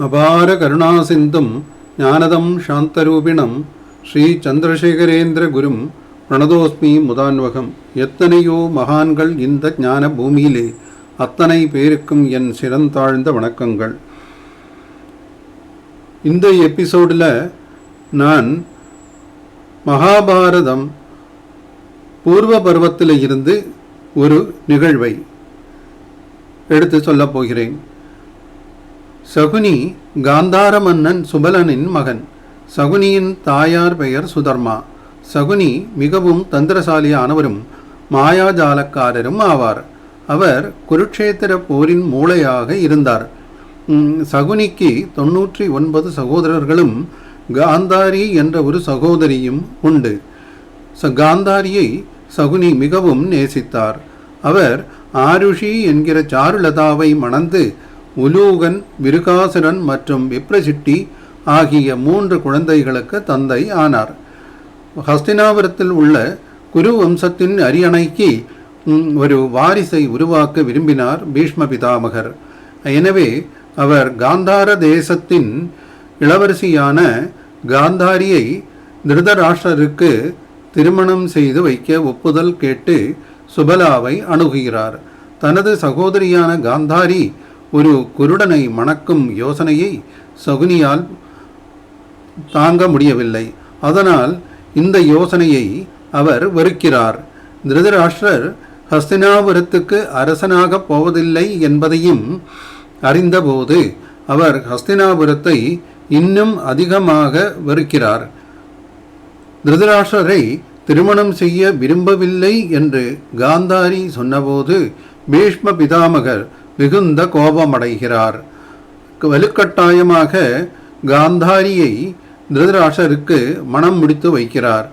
அபார கருணாசிந்தும் ஞானதம் சாந்தரூபிணம் ஸ்ரீ சந்திரசேகரேந்திர குரும் பிரணதோஸ்மி முதான்வகம். எத்தனையோ மகான்கள் இந்த ஞான பூமியிலே, அத்தனை பேருக்கும் என் சிறந்தாழ்ந்த வணக்கங்கள். இந்த எபிசோடில் நான் மகாபாரதம் பூர்வ பருவத்தில் இருந்து ஒரு நிகழ்வை எடுத்து சொல்லப் போகிறேன். சகுனி காந்தார மன்னன் சுபலனின் மகன். சகுனியின் தாயார் பெயர் சுதர்மா. சகுனி மிகவும் தந்திரசாலியானவரும் மாயாஜாலக்காரரும் ஆவார். அவர் குருட்சேத்திர போரின் மூளையாக இருந்தார். சகுனிக்கு 99 சகோதரர்களும் காந்தாரி என்ற ஒரு சகோதரியும் உண்டு. காந்தாரியை சகுனி மிகவும் நேசித்தார். அவர் ஆருஷி என்கிற சாருலதாவை மணந்து உலூகன், விருகாசுரன் மற்றும் விப்ரசிட்டி ஆகிய 3 குழந்தைகளுக்கு தந்தை ஆனார். ஹஸ்தினாபுரத்தில் உள்ள குரு வம்சத்தின் அரியணைக்கு ஒரு வாரிசை உருவாக்க விரும்பினார் பீஷ்ம பிதாமகர். எனவே அவர் காந்தார தேசத்தின் இளவரசியான காந்தாரியை திருதராஷ்டிரருக்கு திருமணம் செய்து வைக்க ஒப்புதல் கேட்டு சுபலாவை அணுகுகிறார். தனது சகோதரியான காந்தாரி ஒரு குருடனை மணக்கும் யோசனையை சகுனியால் தாங்க முடியவில்லை. அதனால் இந்த யோசனையை அவர் வெறுக்கிறார். திருதராஷ்டிரர் ஹஸ்தினாபுரத்துக்கு அரசனாக போவதில்லை என்பதையும் அறிந்தபோது அவர் ஹஸ்தினாபுரத்தை இன்னும் அதிகமாக வெறுக்கிறார். திருதராஷ்டிரரை திருமணம் செய்ய விரும்பவில்லை என்று காந்தாரி சொன்னபோது பீஷ்ம பிதாமகர் மிகுந்த கோபமடைகிறார். வலுக்கட்டாயமாக காந்தாரியை திருதராஷ்டிரருக்கு மனம் முடித்து வைக்கிறார்.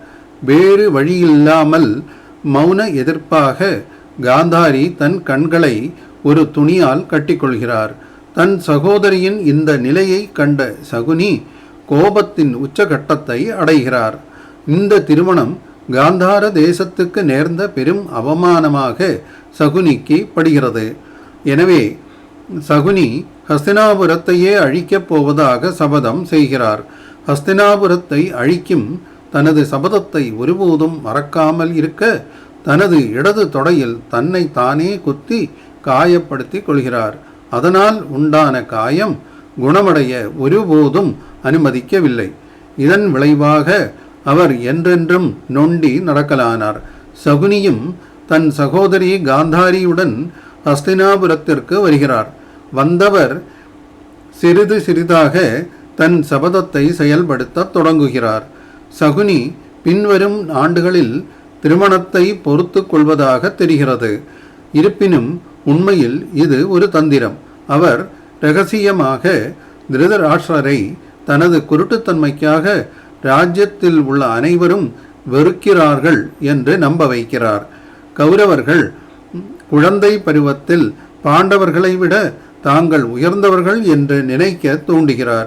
வேறு வழியில்லாமல் மௌன எதிர்ப்பாக காந்தாரி தன் கண்களை ஒரு துணியால் கட்டிக்கொள்கிறார். தன் சகோதரியின் இந்த நிலையை கண்ட சகுனி கோபத்தின் உச்சகட்டத்தை அடைகிறார். இந்த திருமணம் காந்தார தேசத்துக்கு நேர்ந்த பெரும் அவமானமாக சகுனிக்கு படுகிறது. எனவே சகுனி ஹஸ்தினாபுரத்தையே அழிக்கப் போவதாக சபதம் செய்கிறார். ஹஸ்தினாபுரத்தை அழிக்கும் தனது சபதத்தை ஒருபோதும் மறக்காமல் இருக்க தனது இடது தொடையில் தன்னை தானே குத்தி காயப்படுத்தி கொள்கிறார். அதனால் உண்டான காயம் குணமடைய ஒருபோதும் அனுமதிக்கவில்லை. இதன் விளைவாக அவர் என்றென்றும் நொண்டி நடக்கலானார். சகுனியும் தன் சகோதரி காந்தாரியுடன் ஹஸ்தினாபுரத்திற்கு வருகிறார். வந்தவர் சிறிது சிறிதாக தன் சபதத்தை செயல்படுத்த தொடங்குகிறார். சகுனி பின்வரும் ஆண்டுகளில் திருமணத்தை பொறுத்து கொள்வதாக தெரிகிறது. இருப்பினும் உண்மையில் இது ஒரு தந்திரம். அவர் இரகசியமாக திருதராஷ்டிரரை தனது குருட்டுத்தன்மைக்காக ராஜ்யத்தில் உள்ள அனைவரும் வெறுக்கிறார்கள் என்று நம்ப வைக்கிறார். கௌரவர்கள் குழந்தை பருவத்தில் பாண்டவர்களை விட தாங்கள் உயர்ந்தவர்கள் என்று நினைக்க தூண்டுகிறார்.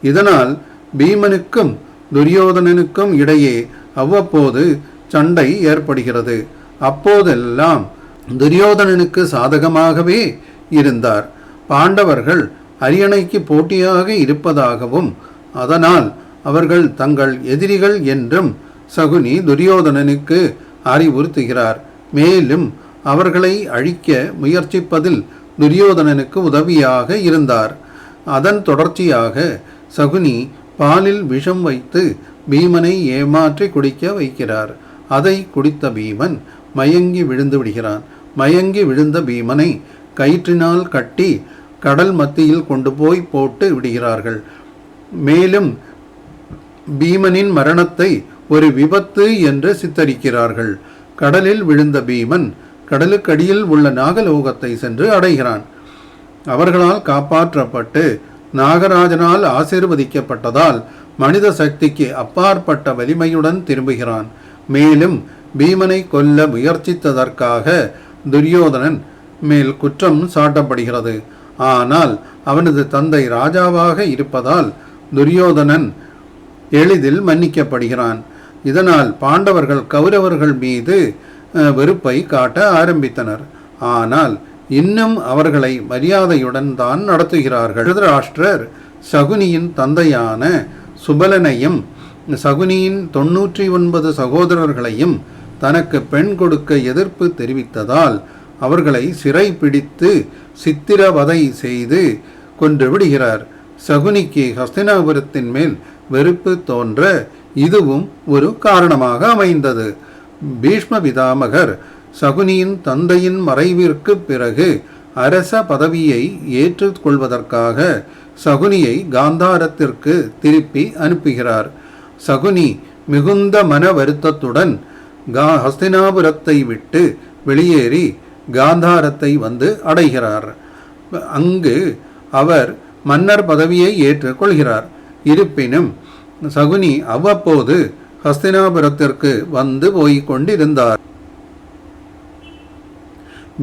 இதனால் பீமனுக்கும் துரியோதனனுக்கும் இடையே அவ்வப்போது சண்டை ஏற்படுகிறது. அப்போதெல்லாம் துரியோதனனுக்கு சாதகமாகவே இருந்தார். பாண்டவர்கள் அரியணைக்கு போட்டியாக இருப்பதாகவும் அதனால் அவர்கள் தங்கள் எதிரிகள் என்றும் சகுனி துரியோதனனுக்கு அறிவுறுத்துகிறார். மேலும் அவர்களை அழிக்க முயற்சிப்பதில் துரியோதனனுக்கு உதவியாக இருந்தார். அதன் தொடர்ச்சியாக சகுனி பாலில் விஷம் வைத்து பீமனை ஏமாற்றி குடிக்க வைக்கிறார். அதை குடித்த பீமன் மயங்கி விழுந்து விடுகிறான். மயங்கி விழுந்த பீமனை கயிற்றினால் கட்டி கடல் மத்தியில் கொண்டு போய் போட்டு விடுகிறார்கள். மேலும் பீமனின் மரணத்தை ஒரு விபத்து என்று சித்தரிக்கிறார்கள். கடலில் விழுந்த பீமன் கடலுக்கடியில் உள்ள நாகலோகத்தை சென்று அடைகிறான். அவர்களால் காப்பாற்றப்பட்டு நாகராஜனால் ஆசீர்வதிக்கப்பட்டதால் மனித சக்திக்கு அப்பாற்பட்ட வலிமையுடன் திரும்புகிறான். மேலும் பீமனை கொல்ல முயற்சித்ததற்காக துரியோதனன் மேல் குற்றம் சாட்டப்படுகிறது. ஆனால் அவனது தந்தை ராஜாவாக இருப்பதால் துரியோதனன் எளிதில் மன்னிக்கப்படுகிறான். இதனால் பாண்டவர்கள் கௌரவர்கள் மீது வெறுப்பை காட்ட ஆரம்பித்தனர். ஆனால் இன்னும் அவர்களை மரியாதையுடன் தான் நடத்துகிறார்கள். திருதராஷ்டிரர் சகுனியின் தந்தையான சுபலனையும் சகுனியின் 99 சகோதரர்களையும் தனக்கு பெண் கொடுக்க எதிர்ப்பு தெரிவித்ததால் அவர்களை சிறை பிடித்து சித்திரவதை செய்து கொன்று விடுகிறார். சகுனிக்கு ஹஸ்தினாபுரத்தின் மேல் வெறுப்பு தோன்ற இதுவும் ஒரு காரணமாக அமைந்தது. பீஷ்ம பிதாமகர் சகுனியின் தந்தையின் மறைவிற்கு பிறகு அரச பதவியை ஏற்றுக்கொள்வதற்காக சகுனியை காந்தாரத்திற்கு திருப்பி அனுப்புகிறார். சகுனி மிகுந்த மன வருத்தத்துடன் ஹஸ்தினாபுரத்தை விட்டு வெளியேறி காந்தாரத்தை வந்து அடைகிறார். அங்கு அவர் மன்னர் பதவியை ஏற்றுக்கொள்கிறார். இருப்பினும் சகுனி அவ்வப்போது ஹஸ்தினாபுரத்திற்கு வந்து போய்க் கொண்டிருந்தார்.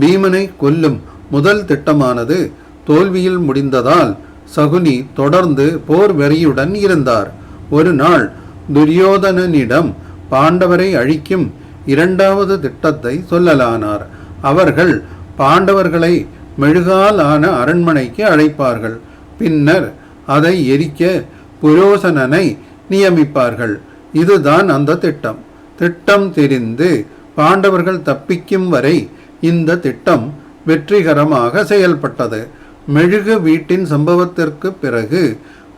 பீமனை கொல்லும் முதல் திட்டமானது தோல்வியில் முடிந்ததால் சகுனி தொடர்ந்து போர் வெறியுடன் இருந்தார். ஒரு நாள் துரியோதனனிடம் பாண்டவரை அழிக்கும் 2வது திட்டத்தை சொல்லலானார். அவர்கள் பாண்டவர்களை மெழுகால் ஆன அரண்மனைக்கு அழைப்பார்கள். பின்னர் அதை எரிக்க புரோசனனை நியமிப்பார்கள். இதுதான் அந்த திட்டம். திட்டம் தெரிந்து பாண்டவர்கள் தப்பிக்கும் வரை இந்த திட்டம் வெற்றிகரமாக செயல்பட்டது. மெழுகு வீட்டின் சம்பவத்திற்கு பிறகு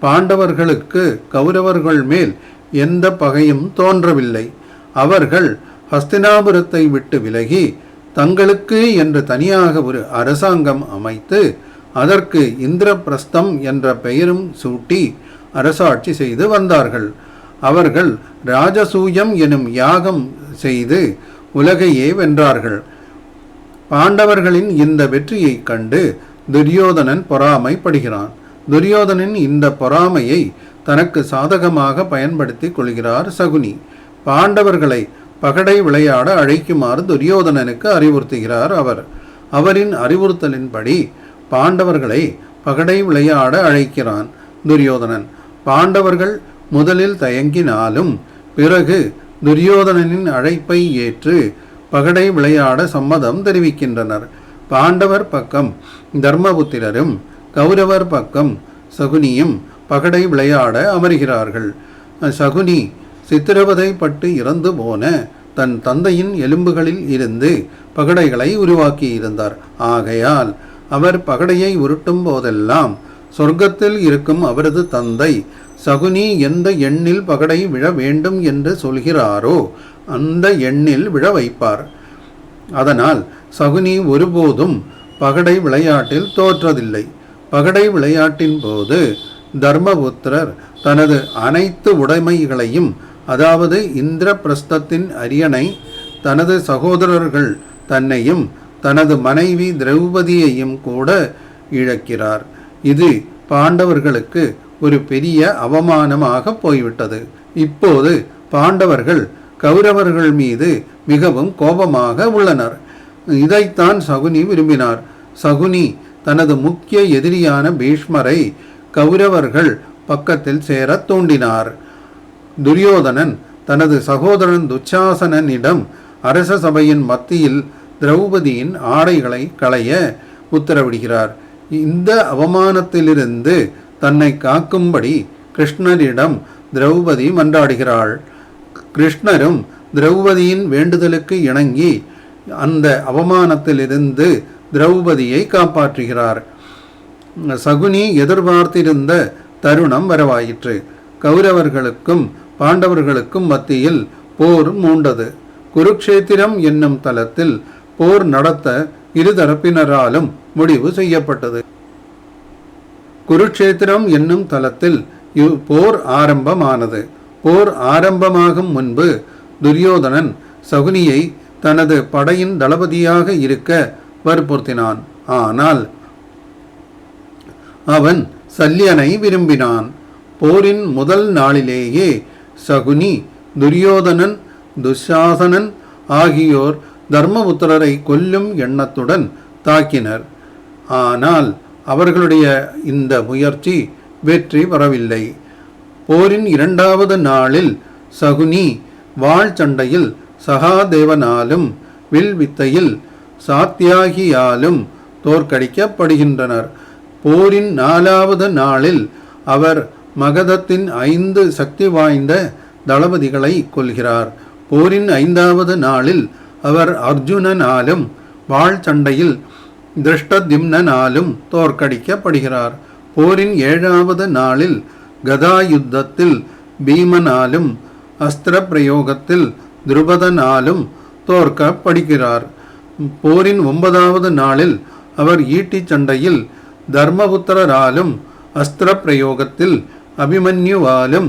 பாண்டவர்களுக்கு கௌரவர்கள் மேல் எந்த பகையும் தோன்றவில்லை. அவர்கள் ஹஸ்தினாபுரத்தை விட்டு விலகி தங்களுக்கு என்று தனியாக ஒரு அரசாங்கம் அமைத்து அதற்கு இந்திரபிரஸ்தம் என்ற பெயரும் சூட்டி அரசாட்சி செய்து வந்தார்கள். அவர்கள் ராஜசூயம் எனும் யாகம் செய்து உலகையே வென்றார்கள். பாண்டவர்களின் இந்த வெற்றியை கண்டு துரியோதனன் பொறாமைப்படுகிறான். துரியோதனின் இந்த பொறாமையை தனக்கு சாதகமாக பயன்படுத்தி கொள்கிறார் சகுனி. பாண்டவர்களை பகடை விளையாட அழைக்குமாறு துரியோதனனுக்கு அறிவுறுத்துகிறார் அவர். அவரின் அறிவுறுத்தலின்படி பாண்டவர்களை பகடை விளையாட அழைக்கிறான் துரியோதனன். பாண்டவர்கள் முதலில் தயங்கினாலும் பிறகு துரியோதனனின் அழைப்பை ஏற்று பகடை விளையாட சம்மதம் தெரிவிக்கின்றனர். பாண்டவர் பக்கம் தர்மபுத்திரரும் கௌரவர் பக்கம் சகுனியும் பகடை விளையாட அமர்கிறார்கள். சகுனி சித்திரவதை பட்டு இறந்து போன தன் தந்தையின் எலும்புகளில் இருந்து பகடைகளை உருவாக்கியிருந்தார். ஆகையால் அவர் பகடையை உருட்டும் போதெல்லாம் சொர்க்கத்தில் இருக்கும் அவரது தந்தை சகுனி எந்த எண்ணில் பகடை விழ வேண்டும் என்று சொல்கிறாரோ அந்த எண்ணில் விழ வைப்பார். அதனால் சகுனி ஒருபோதும் பகடை விளையாட்டில் தோற்றதில்லை. பகடை விளையாட்டின் போது தர்மபுத்திரர் தனது அனைத்து உடைமைகளையும், அதாவது இந்திரபிரஸ்தத்தின் அரியணை, தனது சகோதரர்கள் தன்னையும் தனது மனைவி திரௌபதியையும் கூட இழக்கிறார். இது பாண்டவர்களுக்கு ஒரு பெரிய அவமானமாக போய்விட்டது. இப்போது பாண்டவர்கள் கௌரவர்கள் மீது மிகவும் கோபமாக உள்ளனர். இதைத்தான் சகுனி விரும்பினார். சகுனி தனது முக்கிய எதிரியான பீஷ்மரை கௌரவர்கள் பக்கத்தில் சேர தூண்டினார். துரியோதனன் தனது சகோதரன் துச்சாசனனிடம் அரச சபையின் மத்தியில் திரௌபதியின் ஆடைகளை களைய உத்தரவிடுகிறார். இந்த அவமானத்திலிருந்து தன்னை காக்கும்படி கிருஷ்ணரிடம் திரௌபதி மன்றாடுகிறாள். கிருஷ்ணரும் திரௌபதியின் வேண்டுதலுக்கு இணங்கி அந்த அவமானத்திலிருந்து திரௌபதியை காப்பாற்றுகிறார். சகுனி எதிர்பார்த்திருந்த தருணம் வரவாயிற்று. கௌரவர்களுக்கும் பாண்டவர்களுக்கும் மத்தியில் போர் மூண்டது. குருக்ஷேத்திரம் என்னும் தலத்தில் போர் நடத்த இருதரப்பினராலும் முடிவு செய்யப்பட்டது. குருக்ஷேத்திரம் என்னும் தலத்தில் போர் ஆரம்பமானது. போர் ஆரம்பமாகும் முன்பு துரியோதனன் சகுனியை தனது படையின் தளபதியாக இருக்க வற்புறுத்தினான். ஆனால் அவன் சல்யனை விரும்பினான். போரின் முதல் நாளிலேயே சகுனி, துரியோதனன், துஷாசனன் ஆகியோர் தர்மபுத்திரரை கொல்லும் எண்ணத்துடன் தாக்கினர். ஆனால் அவர்களுடைய இந்த முயற்சி வெற்றி பெறவில்லை. போரின் 2வது நாளில் சகுனி வாள் சண்டையில் சகாதேவனாலும் வில் வித்தையில் சாத்தியாகியாலும் தோற்கடிக்கப்படுகின்றனர். போரின் 4வது நாளில் அவர் மகதத்தின் 5 சக்தி வாய்ந்த தளபதிகளை கொல்கிறார். போரின் 5வது நாளில் அவர் அர்ஜுனனாலும் வாழ் சண்டையில் திருஷ்டத்யும்னனாலும் தோற்கடிக்கப்படுகிறார். போரின் 7வது நாளில் கதா யுத்தத்தில் பீமனாலும் அஸ்திர பிரயோகத்தில் துருபதனாலும் தோற்கப்படுகிறார். போரின் 9வது நாளில் அவர் ஈட்டிச் சண்டையில் தர்மபுத்திரராலும் அஸ்திர பிரயோகத்தில் அபிமன்யுவாலும்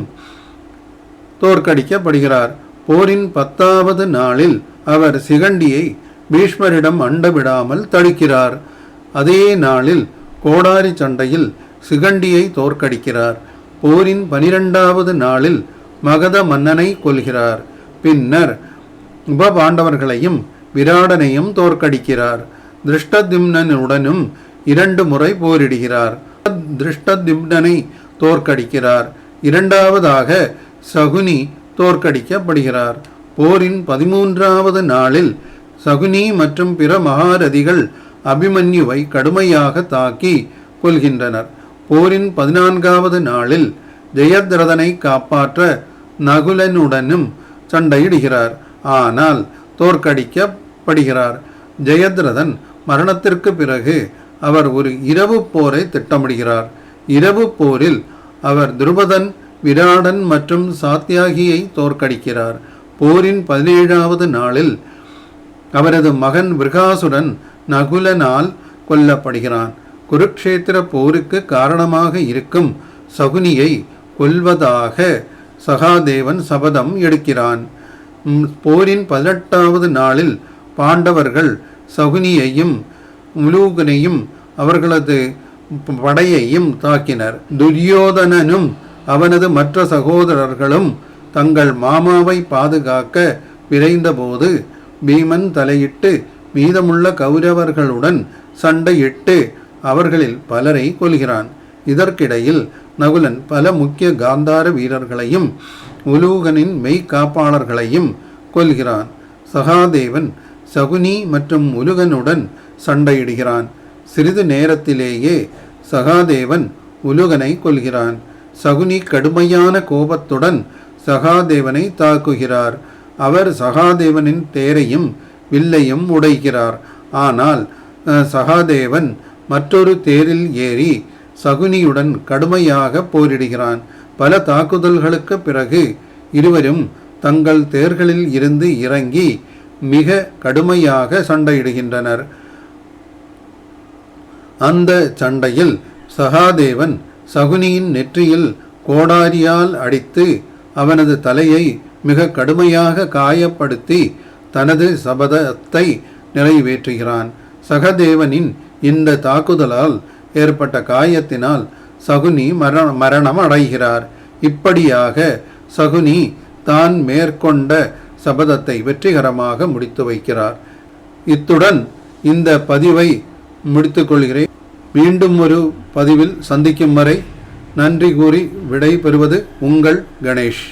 தோற்கடிக்கப்படுகிறார். போரின் 10வது நாளில் அவர் சிகண்டியை பீஷ்மரிடம் அண்டவிடாமல் தடுக்கிறார். அதே நாளில் கோடாரி சண்டையில் சிகண்டியை தோற்கடிக்கிறார். போரின் 12வது நாளில் மகத மன்னனை கொல்கிறார். பின்னர் உபபாண்டவர்களையும் விராடனையும் தோற்கடிக்கிறார். திருஷ்டத்யும்னனுடனும் 2 முறை போரிடுகிறார். திருஷ்டத்யும்னனை தோற்கடிக்கிறார். 2வதாக சகுனி தோற்கடிக்கப்படுகிறார். போரின் 13வது நாளில் சகுனி மற்றும் பிற மகாரதிகள் அபிமன்யுவை கடுமையாக தாக்கி கொல்கின்றனர். போரின் 14வது நாளில் ஜெயத்ரதனை காப்பாற்ற நகுலனுடனும் சண்டையிடுகிறார். ஆனால் தோற்கடிக்கப்படுகிறார். ஜெயத்ரதன் மரணத்திற்கு பிறகு அவர் ஒரு இரவு போரை திட்டமிடுகிறார். இரவு போரில் அவர் துருபதன், விராடன் மற்றும் சாத்தியாகியை தோற்கடிக்கிறார். போரின் 17வது நாளில் அவரது மகன் விருகாசுரன் நகுலனால் கொல்லப்படுகிறான். குருக்ஷேத்திர போருக்கு காரணமாக இருக்கும் சகுனியை கொல்வதாக சகாதேவன் சபதம் எடுக்கிறான். போரின் 18வது நாளில் பாண்டவர்கள் சகுனியையும் உலூகனையும் அவர்களது படையையும் தாக்கினர். துரியோதனனும் அவனது மற்ற சகோதரர்களும் தங்கள் மாமாவை பாதுகாக்க விரைந்தபோது பீமன் தலையிட்டு மீதமுள்ள கௌரவர்களுடன் சண்டையிட்டு அவர்களில் பலரை கொல்கிறான். இதற்கிடையில் நகுலன் பல முக்கிய காந்தார வீரர்களையும் உலூகனின் மெய்காப்பாளர்களையும் கொல்கிறான். சகாதேவன் சகுனி மற்றும் உலுகனுடன் சண்டையிடுகிறான். சிறிது நேரத்திலேயே சகாதேவன் உலுகனை கொல்கிறான். சகுனி கடுமையான கோபத்துடன் சகாதேவனை தாக்குகிறார். அவர் சகாதேவனின் தேரையும் வில்லையும் உடைக்கிறார். ஆனால் சகாதேவன் மற்றொரு தேரில் ஏறி சகுனியுடன் கடுமையாக போரிடுகிறான். பல தாக்குதல்களுக்கு பிறகு இருவரும் தங்கள் தேர்களில் இருந்து இறங்கி மிக கடுமையாக சண்டையிடுகின்றனர். அந்த சண்டையில் சகாதேவன் சகுனியின் நெற்றியில் கோடாரியால் அடித்து அவனது தலையை மிக கடுமையாக காயப்படுத்தி தனது சபதத்தை நிறைவேற்றுகிறான். சகதேவனின் இந்த தாக்குதலால் ஏற்பட்ட காயத்தினால் சகுனி மரணம் அடைகிறார். இப்படியாக சகுனி தான் மேற்கொண்ட சபதத்தை வெற்றிகரமாக முடித்து வைக்கிறார். இத்துடன் இந்த பதிவை முடித்துக்கொள்கிறேன். மீண்டும் ஒரு பதிவில் சந்திக்கும் வரை நன்றி கூறி விடை பெறுவது உங்கள் கணேஷ்.